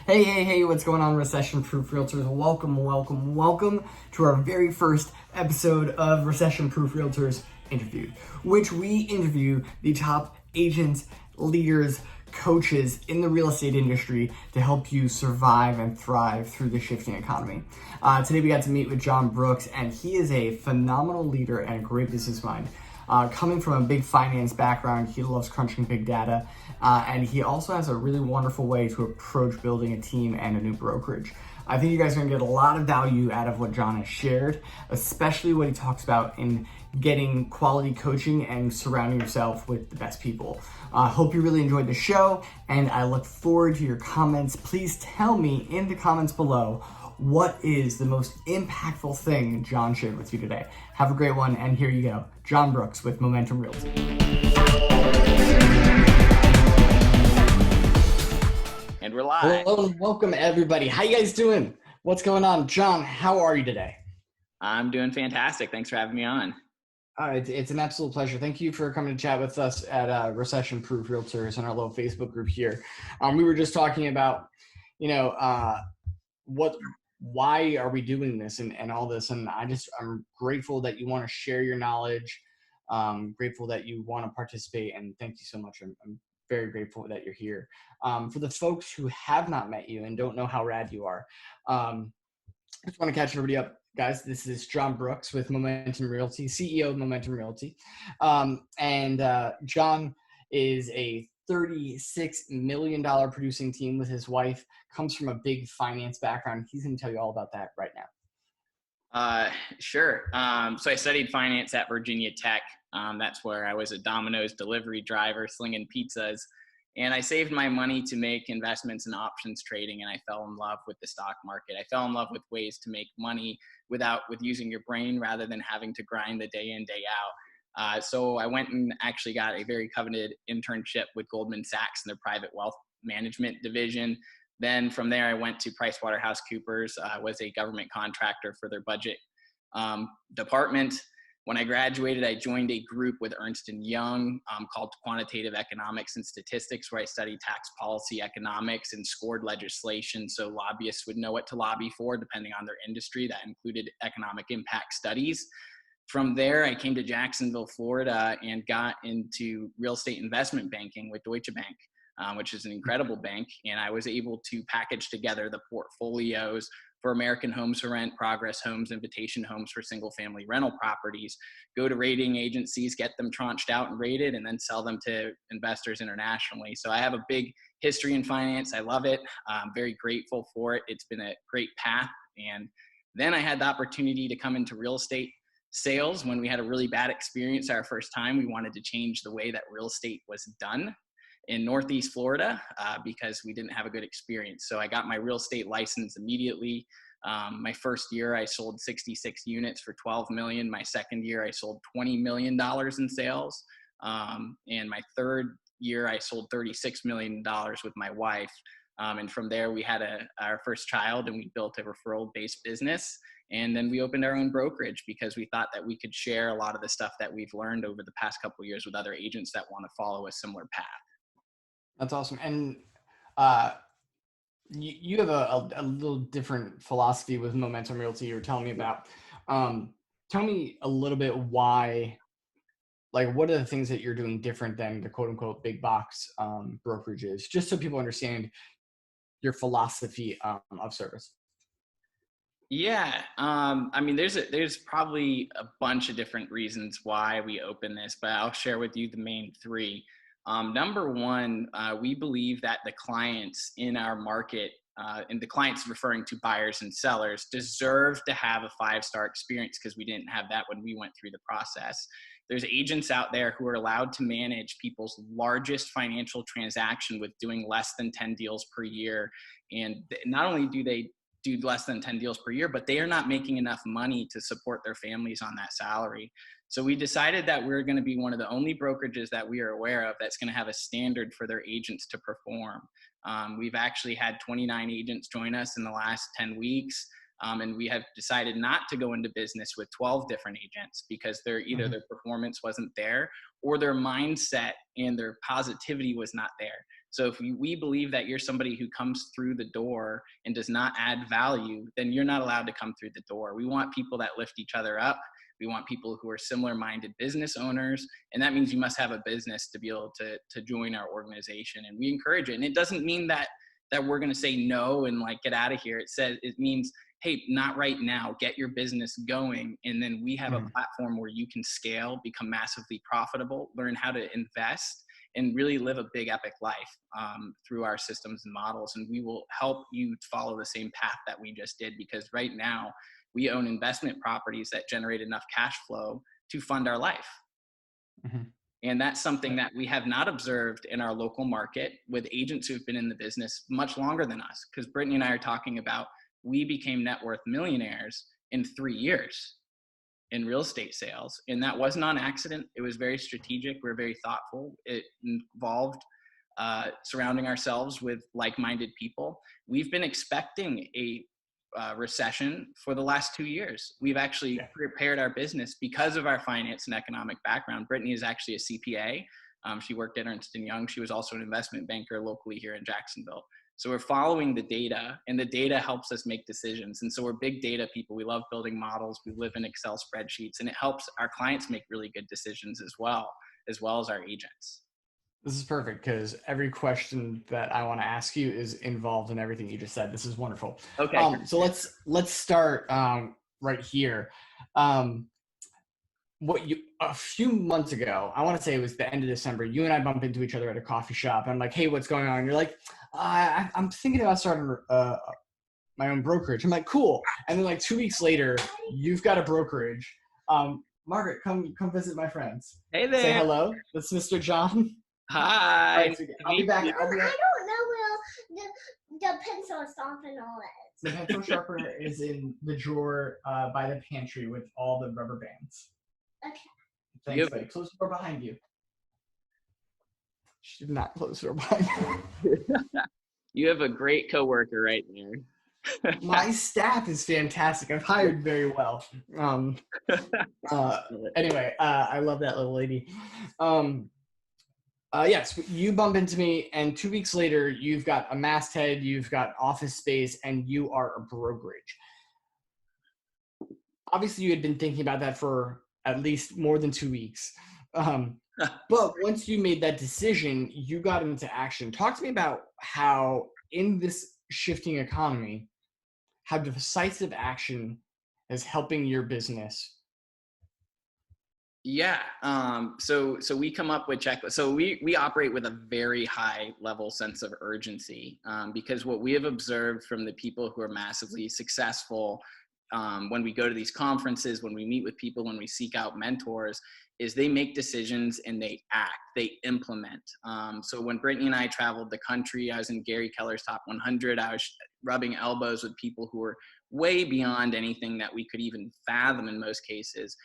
Hey, what's going on, recession-proof realtors? Welcome to our very first episode of Recession-Proof Realtors Interviewed, which we interview the top agents, leaders, coaches in the real estate industry to help you survive and thrive through the shifting economy. Today we got to meet with John Brooks, and he is a phenomenal leader and a great business mind. Coming from a big finance background, he loves crunching big data, and he also has a really wonderful way to approach building a team and a new brokerage. I think you guys are going to get a lot of value out of what John has shared, especially what he talks about in getting quality coaching and surrounding yourself with the best people. I hope you really enjoyed the show, and I look forward to your comments. Please tell me in the comments below, what is the most impactful thing John shared with you today? Have a great one, and here you go. John Brooks with Momentum Realty. And we're live. Hello and welcome, everybody. How you guys doing? What's going on? John, how are you today? I'm doing fantastic. Thanks for having me on. It's an absolute pleasure. Thank you for coming to chat with us at Recession Proof Realtors and our little Facebook group here. We were just talking about, why are we doing this and all this, and I'm grateful that you want to share your knowledge. Grateful that you want to participate, and thank you so much. I'm very grateful that you're here. For the folks who have not met you and don't know how rad you are, I just want to catch everybody up, guys. This is John Brooks with Momentum Realty, CEO of Momentum Realty, and John is a $36 million producing team with his wife, comes from a big finance background. He's going to tell you all about that right now. Sure. So I studied finance at Virginia Tech. That's where I was a Domino's delivery driver slinging pizzas. And I saved my money to make investments in options trading, and I fell in love with the stock market. I fell in love with ways to make money with using your brain rather than having to grind the day in, day out. So I went and actually got a very coveted internship with Goldman Sachs in their private wealth management division. Then from there, I went to PricewaterhouseCoopers, was a government contractor for their budget department. When I graduated, I joined a group with Ernst & Young called Quantitative Economics and Statistics, where I studied tax policy economics and scored legislation so lobbyists would know what to lobby for depending on their industry. That included economic impact studies. From there, I came to Jacksonville, Florida, and got into real estate investment banking with Deutsche Bank, which is an incredible bank. And I was able to package together the portfolios for American Homes for Rent, Progress Homes, Invitation Homes for single-family rental properties, go to rating agencies, get them tranched out and rated, and then sell them to investors internationally. So I have a big history in finance. I love it. I'm very grateful for it. It's been a great path. And then I had the opportunity to come into real estate sales when we had a really bad experience our first time. We wanted to change the way that real estate was done in Northeast Florida because we didn't have a good experience. So I got my real estate license immediately. My first year, I sold 66 units for $12 million. My second year, I sold $20 million in sales. And my third year, I sold $36 million with my wife. And from there, we had our first child, and we built a referral-based business. And then we opened our own brokerage because we thought that we could share a lot of the stuff that we've learned over the past couple of years with other agents that want to follow a similar path. That's awesome. And you have a little different philosophy with Momentum Realty you're telling me about. Tell me a little bit why, like, what are the things that you're doing different than the quote unquote big box brokerages, just so people understand your philosophy of service. Yeah. I mean, there's probably a bunch of different reasons why we open this, but I'll share with you the main three. Number one, we believe that the clients in our market, and the clients referring to buyers and sellers, deserve to have a 5-star experience because we didn't have that when we went through the process. There's agents out there who are allowed to manage people's largest financial transaction with doing less than 10 deals per year. And not only do they do less than 10 deals per year, but they are not making enough money to support their families on that salary. So we decided that we're going to be one of the only brokerages that we are aware of that's going to have a standard for their agents to perform. We've actually had 29 agents join us in the last 10 weeks. And we have decided not to go into business with 12 different agents because either their performance wasn't there or their mindset and their positivity was not there. So if we believe that you're somebody who comes through the door and does not add value, then you're not allowed to come through the door. We want people that lift each other up. We want people who are similar-minded business owners, and that means you must have a business to be able to join our organization. And we encourage it. And it doesn't mean that we're going to say no and like get out of here. It means, hey, not right now. Get your business going, and then we have a platform where you can scale, become massively profitable, learn how to invest, and really live a big epic life through our systems and models. And we will help you follow the same path that we just did, because right now we own investment properties that generate enough cash flow to fund our life. Mm-hmm. And that's something that we have not observed in our local market with agents who've been in the business much longer than us. Because Brittany and I are talking about, we became net worth millionaires in 3 years in real estate sales. And that wasn't on accident. It was very strategic. We were very thoughtful. It involved surrounding ourselves with like-minded people. We've been expecting a recession for the last 2 years. We've actually prepared our business because of our finance and economic background. Brittany is actually a CPA. She worked at Ernst & Young. She was also an investment banker locally here in Jacksonville. So we're following the data, and the data helps us make decisions. And so we're big data people. We love building models. We live in Excel spreadsheets, and it helps our clients make really good decisions as well as our agents. This is perfect, because every question that I want to ask you is involved in everything you just said. This is wonderful. Okay. So let's start right here. A few months ago, I want to say it was the end of December, you and I bump into each other at a coffee shop. I'm like, hey, what's going on? And you're like, I'm thinking about starting my own brokerage. I'm like, cool. And then like 2 weeks later, you've got a brokerage. Margaret, come visit my friends. Hey there. Say hello. That's Mr. John. Hi. Right, so I'll be back. I don't know where the pencil sharpener is. The pencil sharpener is in the drawer by the pantry with all the rubber bands. Okay. Thanks, buddy. Close the door behind you. She did not close the door behind you. You have a great coworker right there. My staff is fantastic. I've hired very well. Anyway, I love that little lady. Yes, you bump into me, and 2 weeks later, you've got a masthead, you've got office space, and you are a brokerage. Obviously, you had been thinking about that for at least more than 2 weeks. But once you made that decision, you got into action. Talk to me about how, in this shifting economy, how decisive action is helping your business. Yeah. So we come up with checklists. So we operate with a very high level sense of urgency, because what we have observed from the people who are massively successful, when we go to these conferences, when we meet with people, when we seek out mentors, is they make decisions and they act, they implement. So when Brittany and I traveled the country, I was in Gary Keller's top 100. I was rubbing elbows with people who were way beyond anything that we could even fathom in most cases.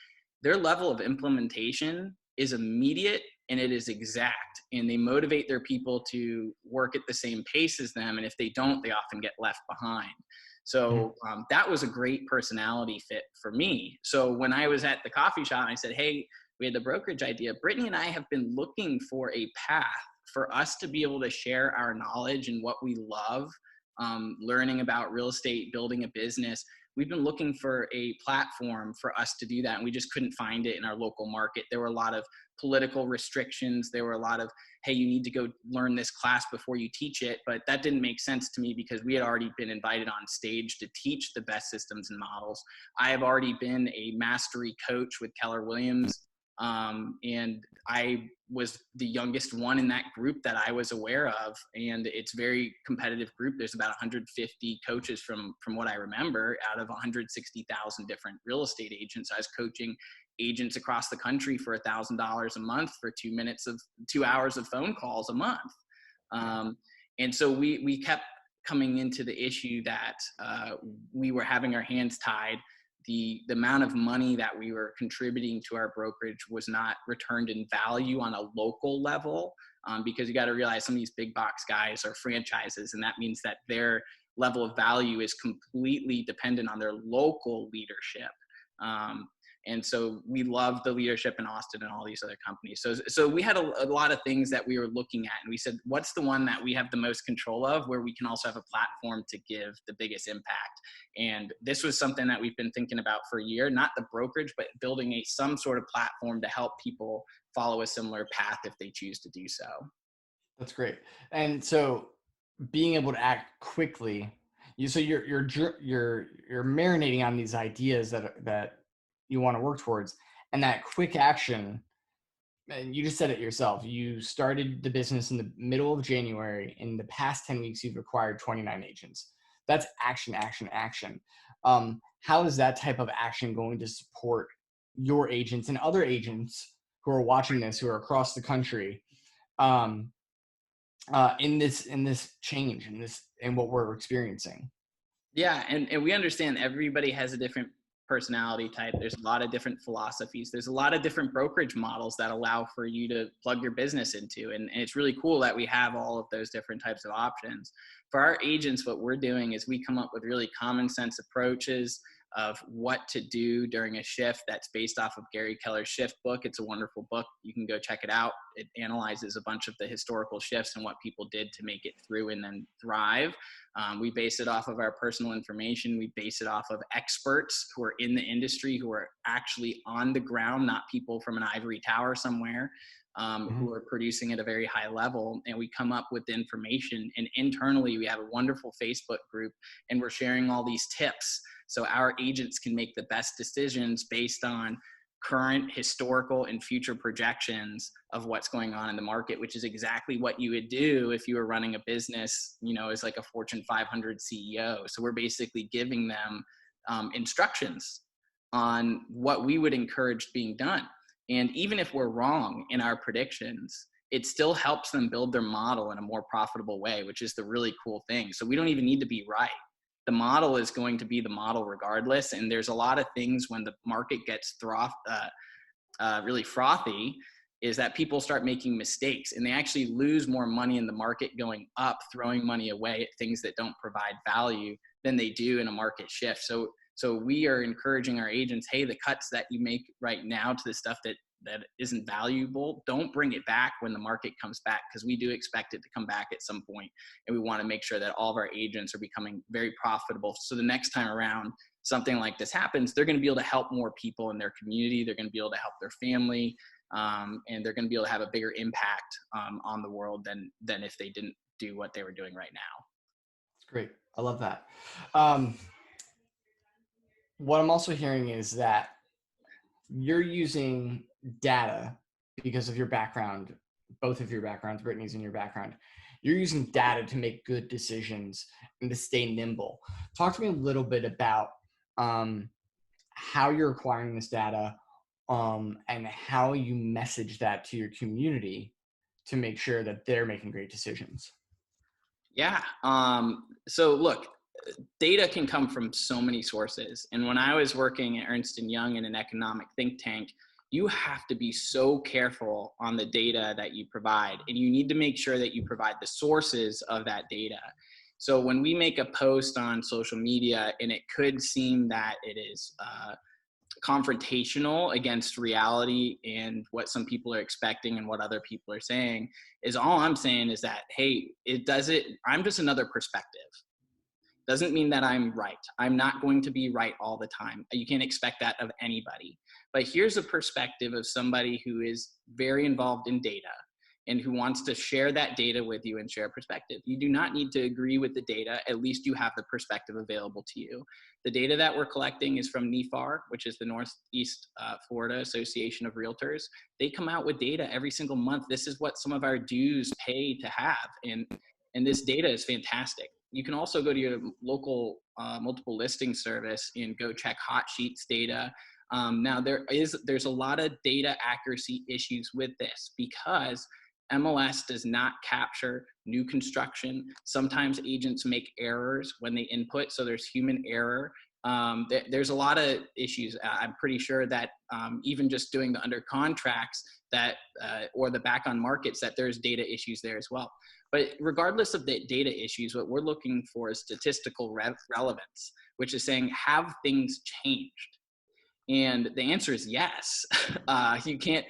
Their level of implementation is immediate and it is exact, and they motivate their people to work at the same pace as them. And if they don't, they often get left behind. So that was a great personality fit for me. So when I was at the coffee shop, I said, hey, we had the brokerage idea. Brittany and I have been looking for a path for us to be able to share our knowledge and what we love, learning about real estate, building a business. We've been looking for a platform for us to do that, and we just couldn't find it in our local market. There were a lot of political restrictions. There were a lot of, hey, you need to go learn this class before you teach it. But that didn't make sense to me because we had already been invited on stage to teach the best systems and models. I have already been a mastery coach with Keller Williams. And I was the youngest one in that group that I was aware of. And it's a very competitive group. There's about 150 coaches from what I remember out of 160,000 different real estate agents. I was coaching agents across the country for $1,000 a month for 2 hours of phone calls a month. And so we kept coming into the issue that we were having our hands tied. The amount of money that we were contributing to our brokerage was not returned in value on a local level, because you got to realize some of these big box guys are franchises, and that means that their level of value is completely dependent on their local leadership. And so we love the leadership in Austin and all these other companies. So we had a lot of things that we were looking at, and we said, what's the one that we have the most control of, where we can also have a platform to give the biggest impact? And this was something that we've been thinking about for a year, not the brokerage, but building some sort of platform to help people follow a similar path if they choose to do so. That's great. And so being able to act quickly, you're marinating on these ideas that you want to work towards, and that quick action. And you just said it yourself. You started the business in the middle of January. In the past 10 weeks, you've acquired 29 agents. That's action, action, action. How is that type of action going to support your agents and other agents who are watching this, who are across the country, in this change, in what we're experiencing? Yeah, and we understand everybody has a different personality type. There's a lot of different philosophies. There's a lot of different brokerage models that allow for you to plug your business into. And it's really cool that we have all of those different types of options. For our agents, what we're doing is we come up with really common sense approaches of what to do during a shift that's based off of Gary Keller's Shift book. It's a wonderful book. You can go check it out. It analyzes a bunch of the historical shifts and what people did to make it through and then thrive. We base it off of our personal information. We base it off of experts who are in the industry, who are actually on the ground, not people from an ivory tower somewhere, who are producing at a very high level. And we come up with the information. And internally, we have a wonderful Facebook group, and we're sharing all these tips so our agents can make the best decisions based on current, historical, and future projections of what's going on in the market, which is exactly what you would do if you were running a business, as like a Fortune 500 CEO. So we're basically giving them instructions on what we would encourage being done. And even if we're wrong in our predictions, it still helps them build their model in a more profitable way, which is the really cool thing. So we don't even need to be right. The model is going to be the model regardless. And there's a lot of things when the market gets really frothy, is that people start making mistakes and they actually lose more money in the market going up, throwing money away at things that don't provide value than they do in a market shift. So we are encouraging our agents, hey, the cuts that you make right now to the stuff that isn't valuable, don't bring it back when the market comes back, because we do expect it to come back at some point, and we want to make sure that all of our agents are becoming very profitable. So the next time around something like this happens, they're going to be able to help more people in their community. They're going to be able to help their family, and they're going to be able to have a bigger impact on the world than if they didn't do what they were doing right now. That's great. I love that. What I'm also hearing is that you're using data because of your background, both of your backgrounds, Brittany's and your background. You're using data to make good decisions and to stay nimble. Talk to me a little bit about how you're acquiring this data, and how you message that to your community to make sure that they're making great decisions. Yeah. So look, data can come from so many sources. And when I was working at Ernst & Young in an economic think tank, you have to be so careful on the data that you provide, and you need to make sure that you provide the sources of that data. So when we make a post on social media and it could seem that it is confrontational against reality and what some people are expecting and what other people are saying, is all I'm saying is that, hey, I'm just another perspective. Doesn't mean that I'm right. I'm not going to be right all the time. You can't expect that of anybody. But here's a perspective of somebody who is very involved in data and who wants to share that data with you and share perspective. You do not need to agree with the data. At least you have the perspective available to you. The data that we're collecting is from NEFAR, which is the Northeast Florida Association of Realtors. They come out with data every single month. This is what some of our dues pay to have. And this data is fantastic. You can also go to your local multiple listing service and go check hot sheets data. Now there's a lot of data accuracy issues with this because MLS does not capture new construction. Sometimes agents make errors when they input, so there's human error. There's a lot of issues. I'm pretty sure that even just doing the under contracts or the back on markets, that there's data issues there as well. But regardless of the data issues, what we're looking for is statistical relevance, which is saying, have things changed? And the answer is yes. You can't,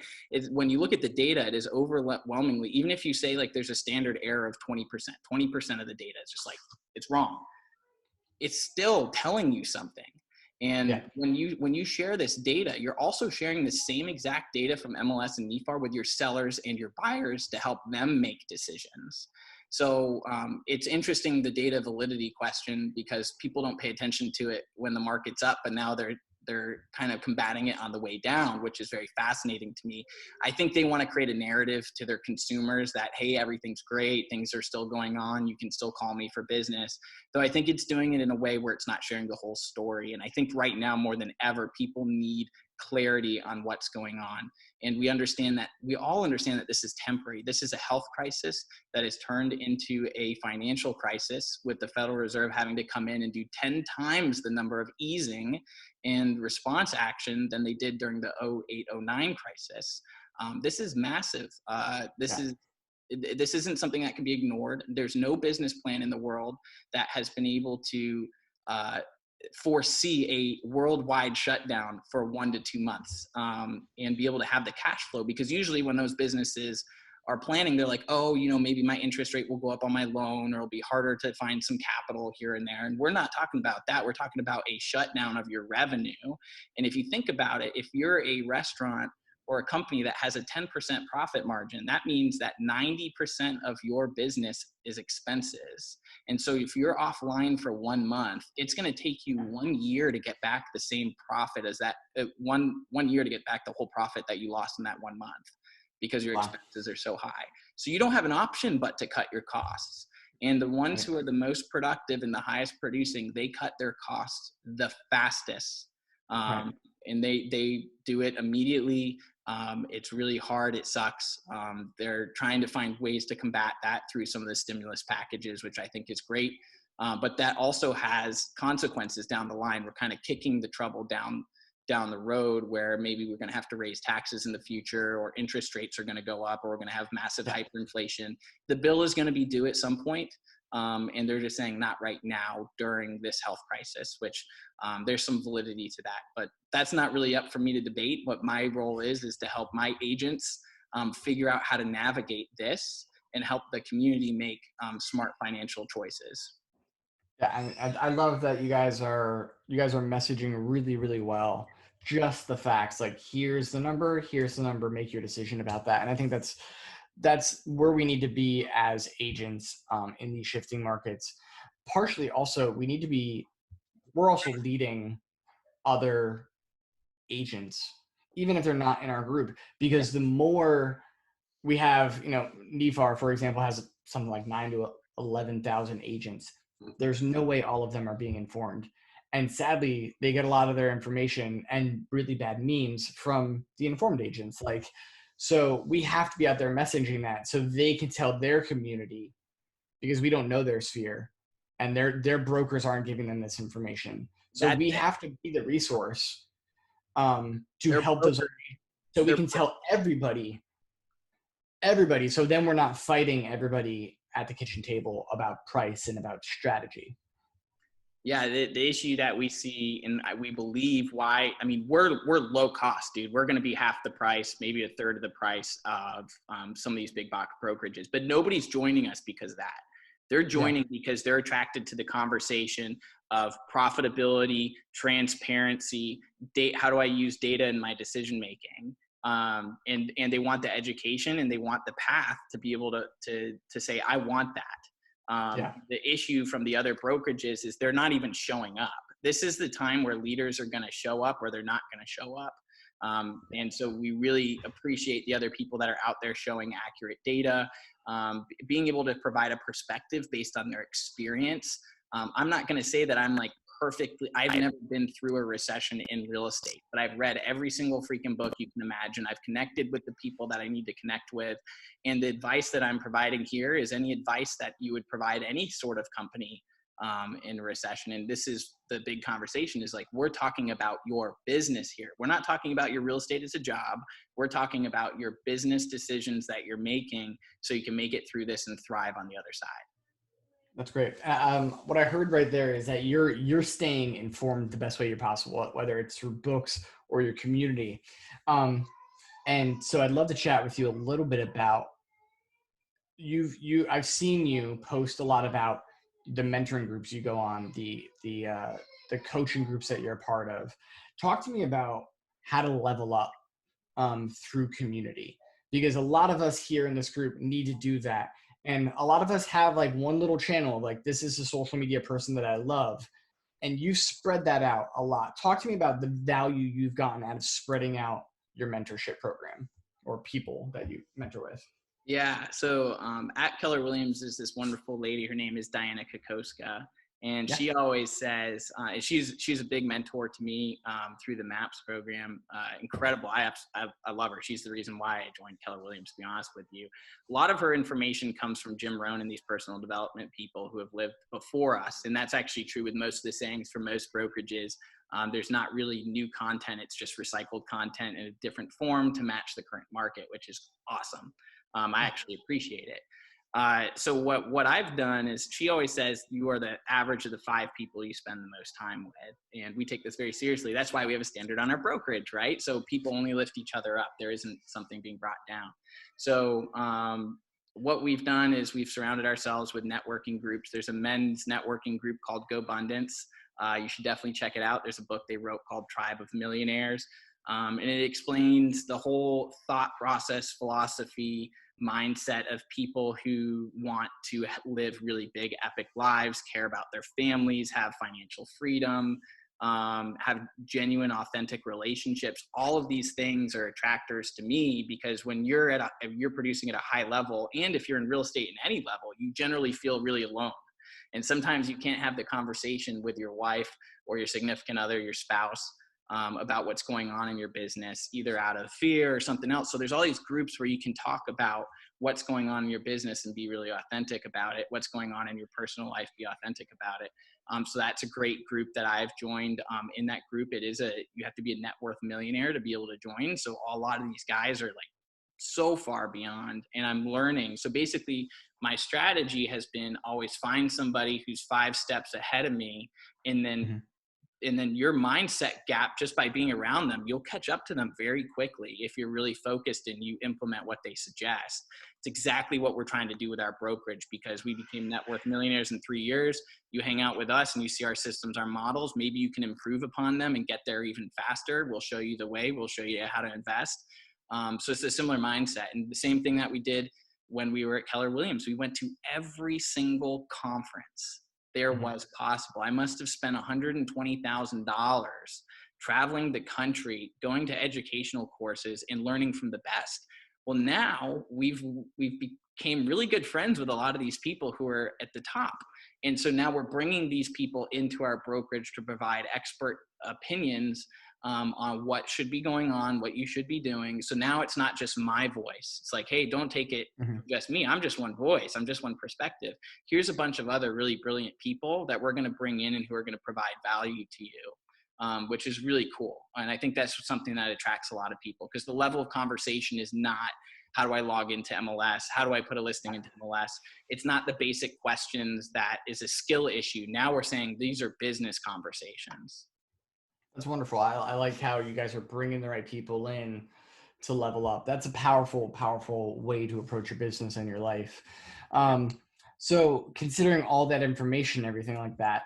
when you look at the data, it is overwhelmingly, even if you say like there's a standard error of 20%, 20% of the data is just like, it's wrong. It's still telling you something. And when you share this data, you're also sharing the same exact data from MLS and NIFAR with your sellers and your buyers to help them make decisions. So it's interesting, the data validity question, because people don't pay attention to it when the market's up, but now they're kind of combating it on the way down, which is very fascinating to me. I think they want to create a narrative to their consumers that, hey, everything's great, things are still going on, you can still call me for business. Though I think it's doing it in a way where it's not sharing the whole story. And I think right now more than ever, people need clarity on what's going on. And we all understand that this is temporary. This is a health crisis that has turned into a financial crisis, with the Federal Reserve having to come in and do 10 times the number of easing and response action than they did during the 08-09 crisis. This is massive. This isn't something that can be ignored. There's no business plan in the world that has been able to foresee a worldwide shutdown for 1 to 2 months and be able to have the cash flow. Because usually when those businesses are planning, they're like, oh, maybe my interest rate will go up on my loan, or it'll be harder to find some capital here and there. And we're not talking about that. We're talking about a shutdown of your revenue. And if you think about it, if you're a restaurant or a company that has a 10% profit margin, that means that 90% of your business is expenses. And so if you're offline for 1 month, it's going to take you 1 year to get back the same profit as that, one year to get back the whole profit that you lost in that 1 month, because your expenses are so high. So you don't have an option but to cut your costs. And the ones who are the most productive and the highest producing, they cut their costs the fastest. And they do it immediately. It's really hard. It sucks. They're trying to find ways to combat that through some of the stimulus packages, which I think is great. But that also has consequences down the line. We're kind of kicking the trouble down the road, where maybe we're going to have to raise taxes in the future, or interest rates are going to go up, or we're going to have massive hyperinflation. The bill is going to be due at some point. And they're just saying not right now during this health crisis, which there's some validity to that. But that's not really up for me to debate. What my role is to help my agents figure out how to navigate this and help the community make smart financial choices. Yeah, and I love that you guys are messaging really, really well. Just the facts, like here's the number, make your decision about that. And I think that's where we need to be as agents in these shifting markets. Partially also, we're also leading other agents, even if they're not in our group, because the more we have, NIFAR, for example, has something like 9,000 to 11,000 agents. There's no way all of them are being informed. And sadly, they get a lot of their information and really bad memes from the informed agents. So we have to be out there messaging that so they can tell their community, because we don't know their sphere and their brokers aren't giving them this information. So we have to be the resource to help those, so we can tell everybody. So then we're not fighting everybody at the kitchen table about price and about strategy. Yeah, the issue that we see, and we believe why, we're low cost, dude. We're going to be half the price, maybe a third of the price of some of these big box brokerages, but nobody's joining us because of that. They're joining because they're attracted to the conversation of profitability, transparency, how do I use data in my decision making? And they want the education, and they want the path to be able to say, I want that. The issue from the other brokerages is they're not even showing up. This is the time where leaders are going to show up, or they're not going to show up. And so we really appreciate the other people that are out there showing accurate data, being able to provide a perspective based on their experience. I'm not going to say that I'm like perfectly, I've never been through a recession in real estate, but I've read every single freaking book you can imagine. I've connected with the people that I need to connect with. And the advice that I'm providing here is any advice that you would provide any sort of company in a recession. And this is the big conversation, is like, we're talking about your business here. We're not talking about your real estate as a job. We're talking about your business decisions that you're making so you can make it through this and thrive on the other side. That's great. What I heard right there is that you're staying informed the best way you're possible, whether it's through books or your community. And so I'd love to chat with you a little bit about I've seen you post a lot about the mentoring groups you go on, the coaching groups that you're a part of. Talk to me about how to level up through community, because a lot of us here in this group need to do that. And a lot of us have like one little channel, like this is a social media person that I love. And you spread that out a lot. Talk to me about the value you've gotten out of spreading out your mentorship program or people that you mentor with. Yeah. So at Keller Williams is this wonderful lady. Her name is Diana Kokoska. And Yeah. she always says, she's a big mentor to me through the MAPS program. Incredible. I love her. She's the reason why I joined Keller Williams, to be honest with you. A lot of her information comes from Jim Rohn and these personal development people who have lived before us. And that's actually true with most of the sayings for most brokerages. There's not really new content. It's just recycled content in a different form to match the current market, which is awesome. I actually appreciate it. So what I've done is, she always says you are the average of the 5 people you spend the most time with. And we take this very seriously. That's why we have a standard on our brokerage, right? So people only lift each other up. There isn't something being brought down. So what we've done is we've surrounded ourselves with networking groups. There's a men's networking group called Go Abundance. You should definitely check it out. There's a book they wrote called Tribe of Millionaires. And it explains the whole thought process, philosophy, mindset of people who want to live really big, epic lives, care about their families, have financial freedom, have genuine, authentic relationships. All of these things are attractors to me, because when if you're producing at a high level, and if you're in real estate in any level, you generally feel really alone. And sometimes you can't have the conversation with your wife or your significant other, your spouse, about what's going on in your business, either out of fear or something else. So there's all these groups where you can talk about what's going on in your business and be really authentic about it. What's going on in your personal life, be authentic about it. So that's a great group that I've joined. In that group, you have to be a net worth millionaire to be able to join. So a lot of these guys are like so far beyond, and I'm learning. So basically my strategy has been always find somebody who's 5 steps ahead of me, and then your mindset gap, just by being around them, you'll catch up to them very quickly if you're really focused and you implement what they suggest. It's exactly what we're trying to do with our brokerage, because we became net worth millionaires in 3 years. You hang out with us and you see our systems, our models, maybe you can improve upon them and get there even faster. We'll show you the way. We'll show you how to invest. So it's a similar mindset. And the same thing that we did when we were at Keller Williams. We went to every single conference there was possible. I must have spent $120,000 traveling the country, going to educational courses and learning from the best. Well, now we've became really good friends with a lot of these people who are at the top. And so now we're bringing these people into our brokerage to provide expert opinions on what should be going on, what you should be doing. So now it's not just my voice. It's like, hey, don't take it just me. I'm just one voice. I'm just one perspective. Here's a bunch of other really brilliant people that we're going to bring in and who are going to provide value to you, which is really cool. And I think that's something that attracts a lot of people, because the level of conversation is not, how do I log into MLS? How do I put a listing into MLS? It's not the basic questions that is a skill issue. Now we're saying these are business conversations. That's wonderful. I like how you guys are bringing the right people in to level up. That's a powerful, powerful way to approach your business and your life. So considering all that information, everything like that,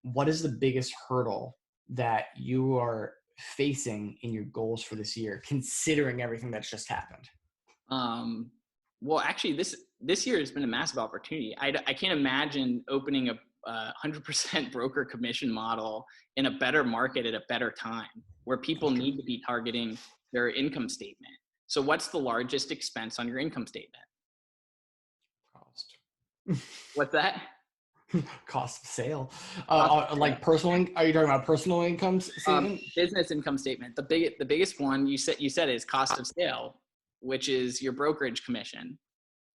what is the biggest hurdle that you are facing in your goals for this year, considering everything that's just happened? Well, actually, this year has been a massive opportunity. I can't imagine opening a 100% broker commission model in a better market at a better time, where people need to be targeting their income statement. So what's the largest expense on your income statement? Cost. What's that? Cost of sale. Like personal. Are you talking about personal income statement? Business income statement. The biggest one you said is cost of sale, which is your brokerage commission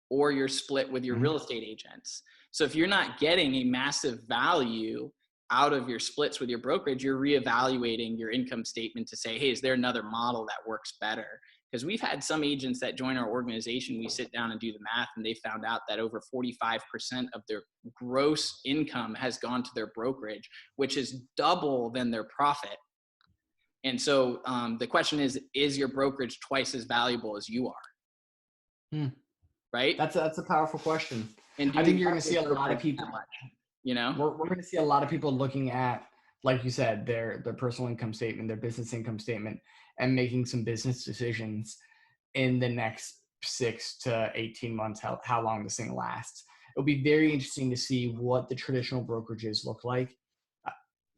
or your split with your real estate agents. So if you're not getting a massive value out of your splits with your brokerage, you're reevaluating your income statement to say, hey, is there another model that works better? Because we've had some agents that join our organization, we sit down and do the math, and they found out that over 45% of their gross income has gone to their brokerage, which is double than their profit. And so the question is your brokerage twice as valuable as you are? Right? That's a powerful question. And I think you're going to see a lot of people, you know, we're going to see a lot of people looking at, like you said, their personal income statement, their business income statement, and making some business decisions in the next 6 to 18 months, how long this thing lasts. It'll be very interesting to see what the traditional brokerages look like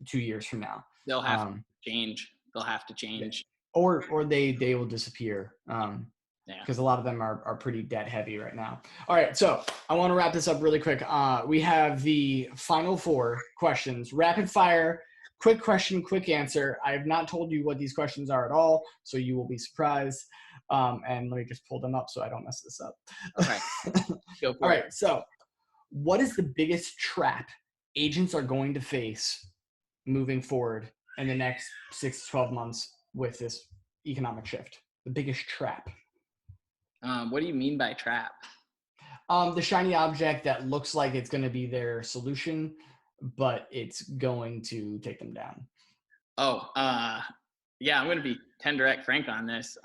2 years from now. They'll have to change. They'll have to change. Or they will disappear. Because a lot of them are pretty debt heavy right now. All right, so I want to wrap this up really quick. We have the final 4 questions, rapid fire, quick question, quick answer. I have not told you what these questions are at all, so you will be surprised. And let me just pull them up so I don't mess this up. Okay. Go for all it. right, so what is the biggest trap agents are going to face moving forward in the next 6 to 12 months with this economic shift? The biggest trap. What do you mean by trap? The shiny object that looks like it's going to be their solution, but it's going to take them down. Yeah, I'm going to be direct frank on this.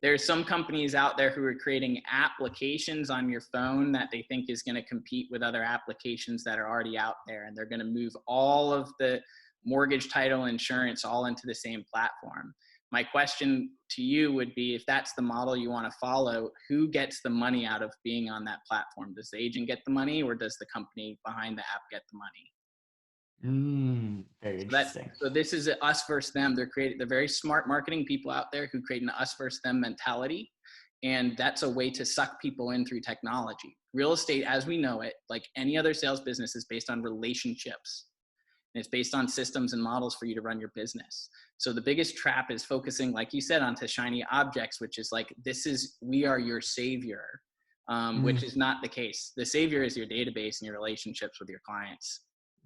There's some companies out there who are creating applications on your phone that they think is going to compete with other applications that are already out there. And they're going to move all of the mortgage, title, insurance all into the same platform. My question to you would be, if that's the model you want to follow, who gets the money out of being on that platform? Does the agent get the money, or does the company behind the app get the money? Very interesting. So this is us versus them. They're very smart marketing people out there who create an us versus them mentality. And that's a way to suck people in through technology. Real estate, as we know it, like any other sales business, is based on relationships. And it's based on systems and models for you to run your business. So the biggest trap is focusing, like you said, onto shiny objects, which is like, we are your savior, which is not the case. The savior is your database and your relationships with your clients.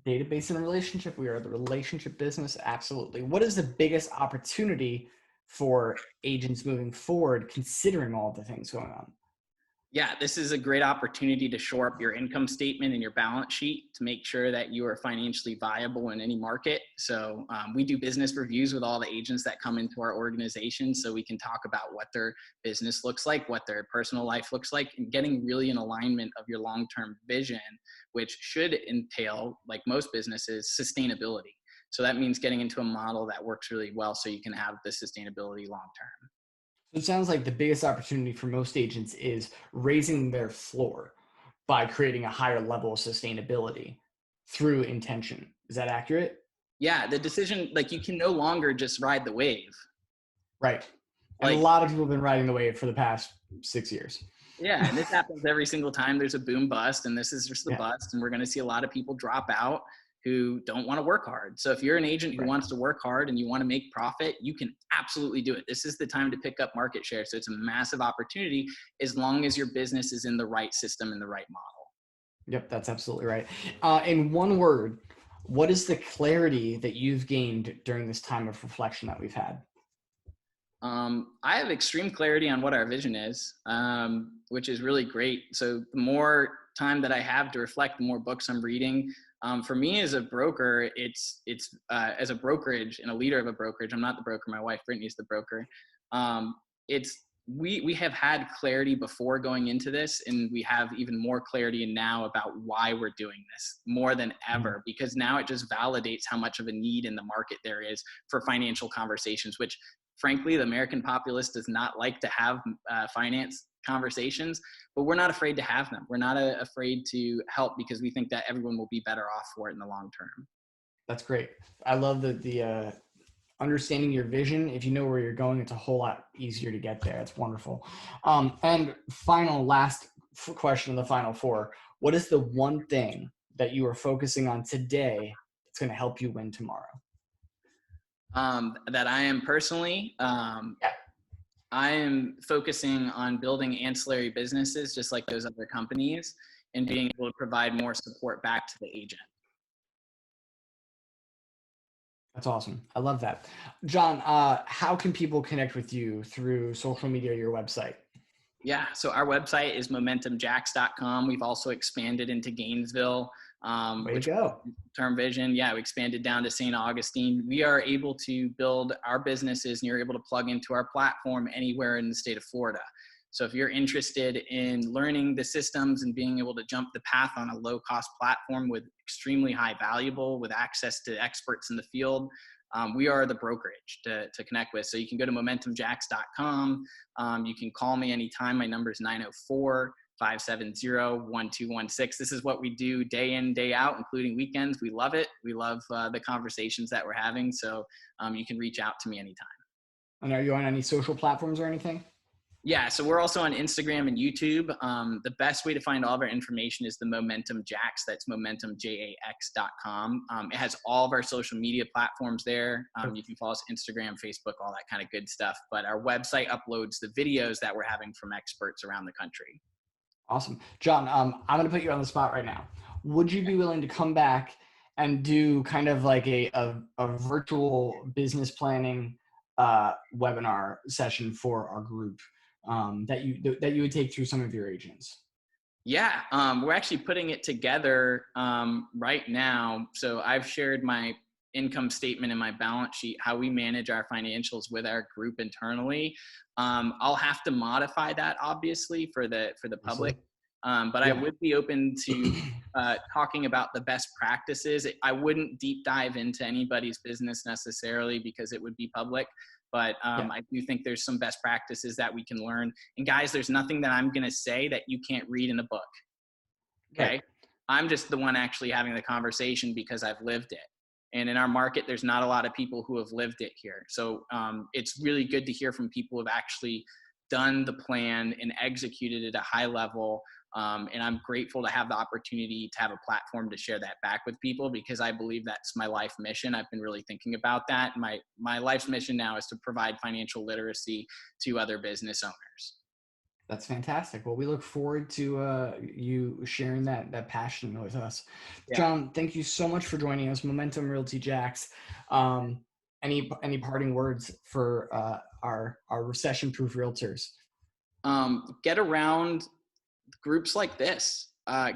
Database and relationship. We are the relationship business. Absolutely. What is the biggest opportunity for agents moving forward, considering all the things going on? Yeah, this is a great opportunity to shore up your income statement and your balance sheet to make sure that you are financially viable in any market. So we do business reviews with all the agents that come into our organization, so we can talk about what their business looks like, what their personal life looks like, and getting really in alignment of your long-term vision, which should entail, like most businesses, sustainability. So that means getting into a model that works really well so you can have the sustainability long-term. It sounds like the biggest opportunity for most agents is raising their floor by creating a higher level of sustainability through intention. Is that accurate? Yeah, the decision, like, you can no longer just ride the wave. Right. And a lot of people have been riding the wave for the past 6 years. Yeah, and this happens every single time there's a boom bust, and this is just the bust, and we're going to see a lot of people drop out who don't want to work hard. So if you're an agent who wants to work hard and you want to make profit, you can absolutely do it. This is the time to pick up market share. So it's a massive opportunity as long as your business is in the right system and the right model. Yep, that's absolutely right. In one word, what is the clarity that you've gained during this time of reflection that we've had? I have extreme clarity on what our vision is, which is really great. So the more time that I have to reflect, the more books I'm reading. For me as a broker, it's as a brokerage and a leader of a brokerage. I'm not the broker. My wife, Brittany, is the broker. We have had clarity before going into this, and we have even more clarity now about why we're doing this more than ever, because now it just validates how much of a need in the market there is for financial conversations, which frankly, the American populace does not like to have finance conversations, but we're not afraid to have them. We're not afraid to help because we think that everyone will be better off for it in the long term. That's great. I love the understanding your vision. If you know where you're going, it's a whole lot easier to get there. It's wonderful. And last question of the final 4. What is the one thing that you are focusing on today that's going to help you win tomorrow? That I am personally, I am focusing on building ancillary businesses just like those other companies and being able to provide more support back to the agent. That's awesome. I love that. John, how can people connect with you through social media or your website? Yeah, so our website is momentumjacks.com. We've also expanded into Gainesville, Way to which go. term vision. Yeah, we expanded down to St. Augustine. We are able to build our businesses and you're able to plug into our platform anywhere in the state of Florida. So if you're interested in learning the systems and being able to jump the path on a low cost platform with extremely high valuable, with access to experts in the field, we are the brokerage to connect with. So you can go to momentumjacks.com. You can call me anytime. My number is 904-570-1216. This is what we do day in, day out, including weekends. We love it. We love the conversations that we're having. So you can reach out to me anytime. And are you on any social platforms or anything? Yeah, so we're also on Instagram and YouTube. The best way to find all of our information is the Momentum Jacks. That's momentumjax.com. It has all of our social media platforms there. You can follow us Instagram, Facebook, all that kind of good stuff. But our website uploads the videos that we're having from experts around the country. Awesome. John, I'm going to put you on the spot right now. Would you be willing to come back and do kind of like a virtual business planning webinar session for our group? That you would take through some of your agents? Yeah, we're actually putting it together right now. So I've shared my income statement and my balance sheet, how we manage our financials with our group internally. I'll have to modify that obviously for the public, but I would be open to talking about the best practices. I wouldn't deep dive into anybody's business necessarily because it would be public. But I do think there's some best practices that we can learn. And guys, there's nothing that I'm going to say that you can't read in a book. Okay. Right. I'm just the one actually having the conversation because I've lived it. And in our market, there's not a lot of people who have lived it here. So it's really good to hear from people who have actually done the plan and executed at a high level. And I'm grateful to have the opportunity to have a platform to share that back with people because I believe that's my life mission. I've been really thinking about that. My life's mission now is to provide financial literacy to other business owners. That's fantastic. Well, we look forward to you sharing that passion with us. Yeah. John, thank you so much for joining us. Momentum Realty Jacks. Any parting words for our recession-proof realtors? Get around groups like this.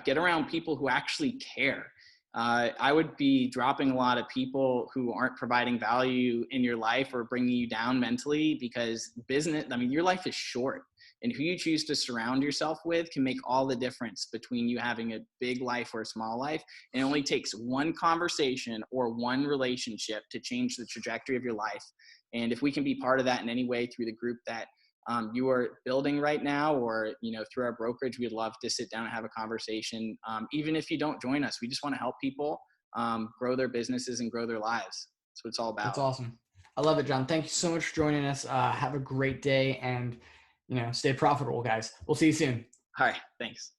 Get around people who actually care. I would be dropping a lot of people who aren't providing value in your life or bringing you down mentally because your life is short. And who you choose to surround yourself with can make all the difference between you having a big life or a small life. And it only takes one conversation or one relationship to change the trajectory of your life. And if we can be part of that in any way through the group that you are building right now or, through our brokerage, we'd love to sit down and have a conversation. Even if you don't join us, we just want to help people grow their businesses and grow their lives. That's what it's all about. That's awesome. I love it, John. Thank you so much for joining us. Have a great day and, stay profitable, guys. We'll see you soon. All right. Thanks.